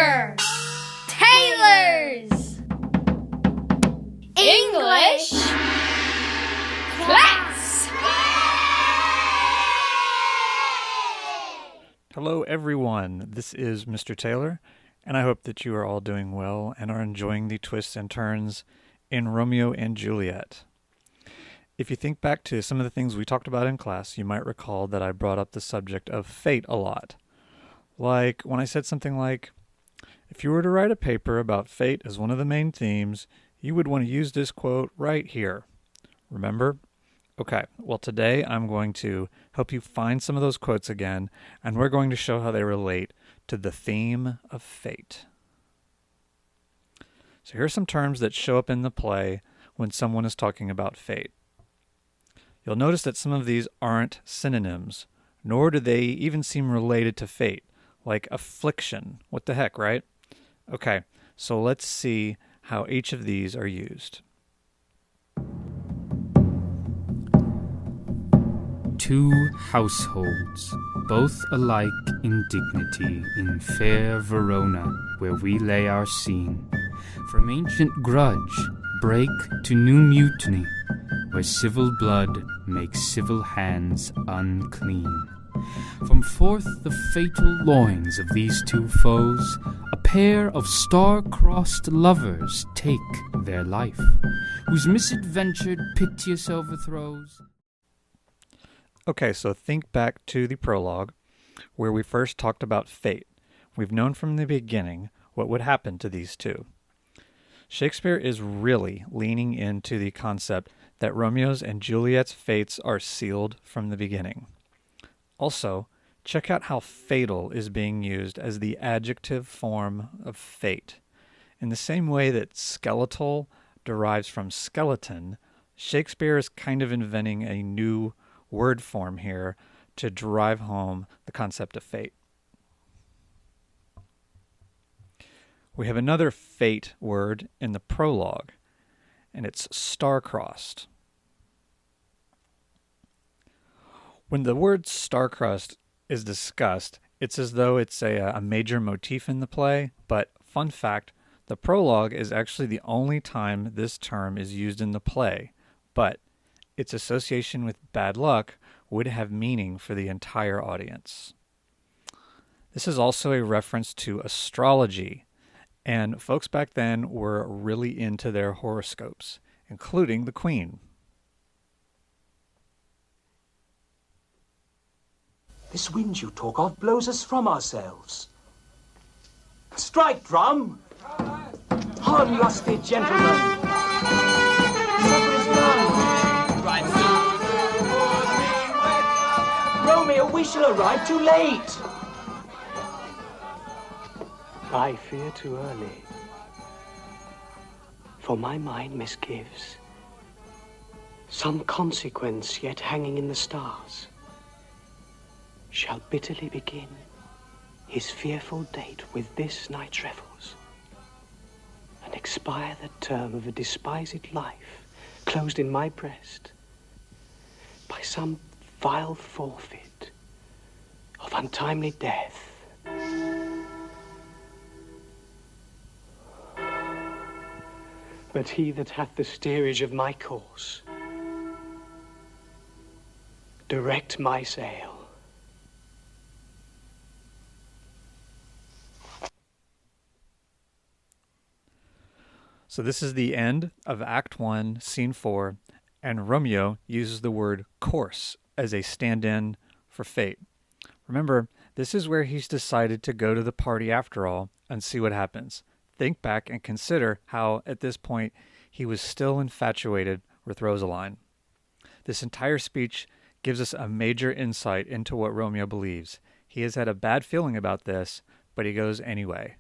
Mr. Taylor's English Class. Hello everyone, this is Mr. Taylor, and I hope that you are all doing well and are enjoying the twists and turns in Romeo and Juliet. If you think back to some of the things we talked about in class, you might recall that I brought up the subject of fate a lot. Like when I said something like, if you were to write a paper about fate as one of the main themes, you would want to use this quote right here. Remember? Okay, well today I'm going to help you find some of those quotes again, and we're going to show how they relate to the theme of fate. So here are some terms that show up in the play when someone is talking about fate. You'll notice that some of these aren't synonyms, nor do they even seem related to fate, like affliction. What the heck, right? Okay, so let's see how each of these are used. Two households, both alike in dignity, in fair Verona, where we lay our scene. From ancient grudge, break to new mutiny, where civil blood makes civil hands unclean. From forth the fatal loins of these two foes, a pair of star-crossed lovers take their life, whose misadventured piteous overthrows. Okay, so think back to the prologue, where we first talked about fate. We've known from the beginning what would happen to these two. Shakespeare is really leaning into the concept that Romeo's and Juliet's fates are sealed from the beginning. Also, check out how fatal is being used as the adjective form of fate. In the same way that skeletal derives from skeleton, Shakespeare is kind of inventing a new word form here to drive home the concept of fate. We have another fate word in the prologue, and it's Starcrossed. When the word Starcrossed is discussed, it's as though it's a major motif in the play, but fun fact, the prologue is actually the only time this term is used in the play, but its association with bad luck would have meaning for the entire audience. This is also a reference to astrology, and folks back then were really into their horoscopes, including the Queen. This wind you talk of blows us from ourselves. Strike, drum! On, lusty gentlemen! Supper is done! Right soon! Romeo, we shall arrive too late! I fear too early, for my mind misgives. Some consequence yet hanging in the stars shall bitterly begin his fearful date with this night's revels, and expire the term of a despised life closed in my breast by some vile forfeit of untimely death. But he that hath the steerage of my course, direct my sail. So this is the end of Act 1, Scene 4, and Romeo uses the word course as a stand-in for fate. Remember, this is where he's decided to go to the party after all and see what happens. Think back and consider how, at this point, he was still infatuated with Rosaline. This entire speech gives us a major insight into what Romeo believes. He has had a bad feeling about this, but he goes anyway.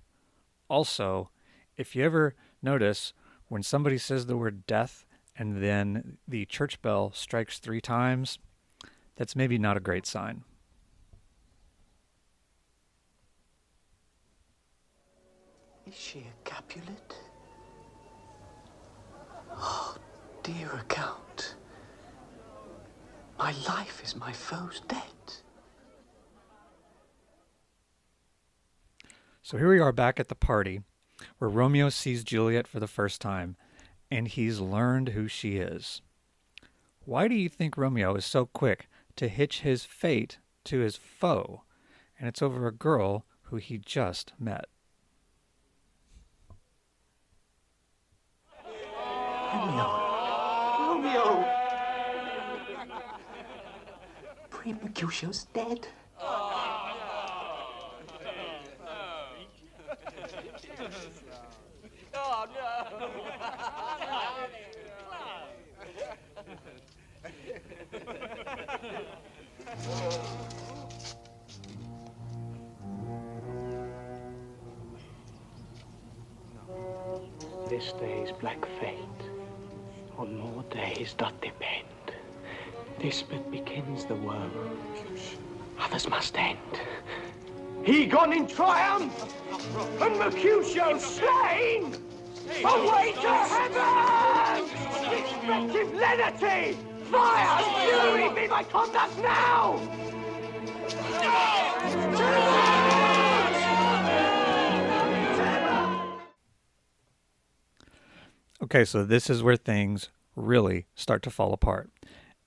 Also, if you ever notice when somebody says the word death and then the church bell strikes 3 times, that's maybe not a great sign. Is she a Capulet? Oh, dear account. My life is my foe's debt. So here we are back at the party where Romeo sees Juliet for the first time, and he's learned who she is. Why do you think Romeo is so quick to hitch his fate to his foe? And it's over a girl who he just met. Romeo! Poor Mercutio's dead. Oh, no! This day's black fate on more days doth depend. This but begins the world, others must end. He gone in triumph, and Mercutio slain! Away to heaven! Respective lenity! Fire! Fury be my conduct now! Okay, so this is where things really start to fall apart.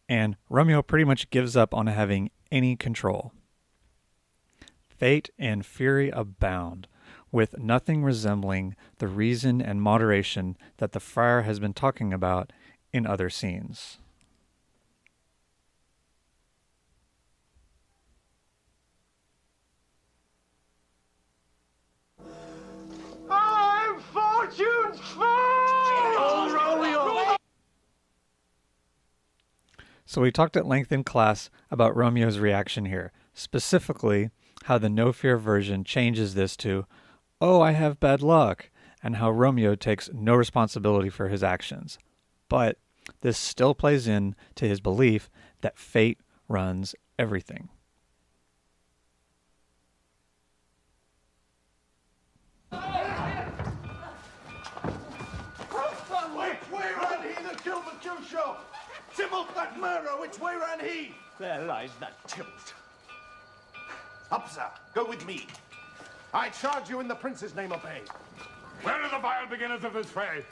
And Romeo pretty much gives up on having any control. Fate and fury abound, with nothing resembling the reason and moderation that the friar has been talking about in other scenes. I'm fortune's foe! Oh, Romeo! So we talked at length in class about Romeo's reaction here, specifically how the no fear version changes this to, oh, I have bad luck, and how Romeo takes no responsibility for his actions. But this still plays in to his belief that fate runs everything. Which way ran he that killed Mercutio? Tybalt that murderer, which way ran he? There lies that Tybalt. Up, sir, go with me. I charge you in the prince's name, obey. Where are the vile beginners of this fray?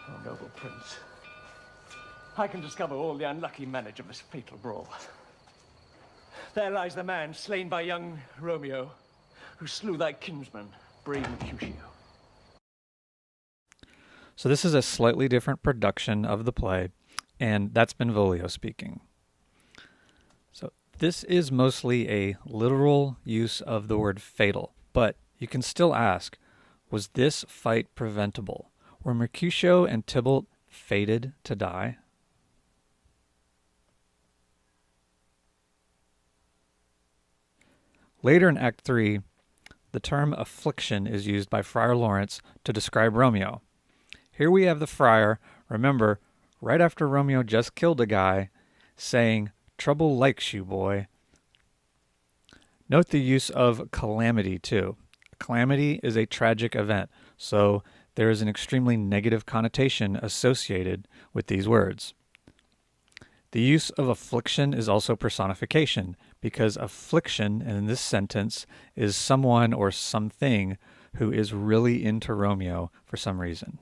Oh, noble prince, I can discover all the unlucky manage of this fatal brawl. There lies the man slain by young Romeo, who slew thy kinsman, brave Mercutio. So this is a slightly different production of the play, and that's Benvolio speaking. So this is mostly a literal use of the word fatal, but you can still ask, was this fight preventable? Were Mercutio and Tybalt fated to die? Later in Act 3, the term affliction is used by Friar Lawrence to describe Romeo. Here we have the friar, remember, right after Romeo just killed a guy, saying, "Trouble likes you, boy." Note the use of calamity, too. Calamity is a tragic event, so there is an extremely negative connotation associated with these words. The use of affliction is also personification, because affliction in this sentence is someone or something who is really into Romeo for some reason.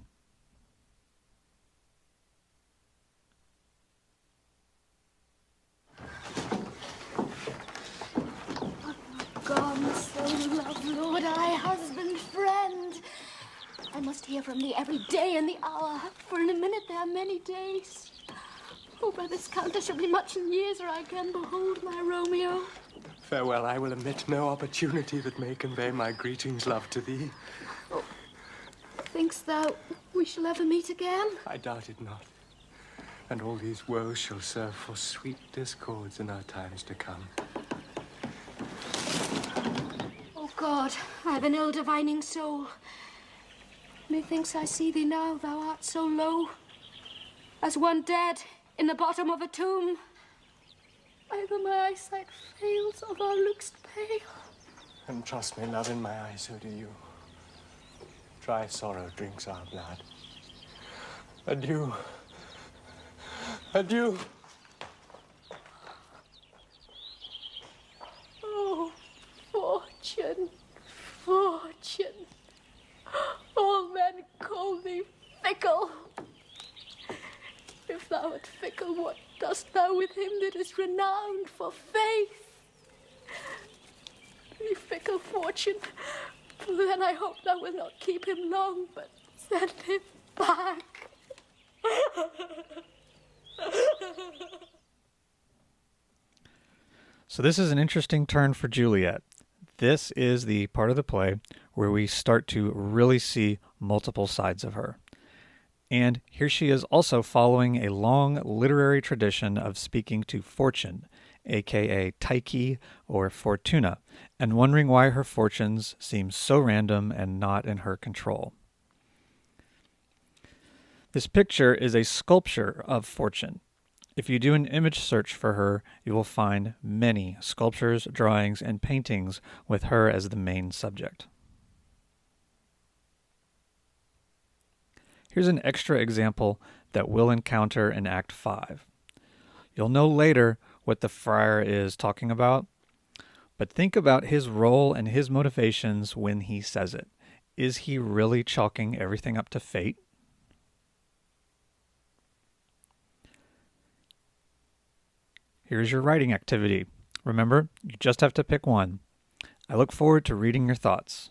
Gone so love, Lord, I, husband, friend. I must hear from thee every day and the hour, for in a minute there are many days. Oh, by this count there shall be much in years, or I can behold my Romeo. Farewell, I will omit no opportunity that may convey my greetings, love, to thee. Oh, think'st thou we shall ever meet again? I doubt it not. And all these woes shall serve for sweet discords in our times to come. Oh, God, I've an ill-divining soul. Methinks I see thee now, thou art so low, as one dead in the bottom of a tomb. Either my eyesight fails, or thou look'st pale. And trust me, love, in my eyes, so do you. Dry sorrow drinks our blood. Adieu. Adieu. Oh, fortune. Fortune, fortune. All men call thee fickle. If thou art fickle, what dost thou with him that is renowned for faith? Be fickle, fortune, for then I hope thou wilt not keep him long, but send him back. So this is an interesting turn for Juliet. This is the part of the play where we start to really see multiple sides of her. And here she is also following a long literary tradition of speaking to fortune, aka Tyche or Fortuna, and wondering why her fortunes seem so random and not in her control. This picture is a sculpture of Fortune. If you do an image search for her, you will find many sculptures, drawings, and paintings with her as the main subject. Here's an extra example that we'll encounter in Act 5. You'll know later what the friar is talking about, but think about his role and his motivations when he says it. Is he really chalking everything up to fate? Here's your writing activity. Remember, you just have to pick one. I look forward to reading your thoughts.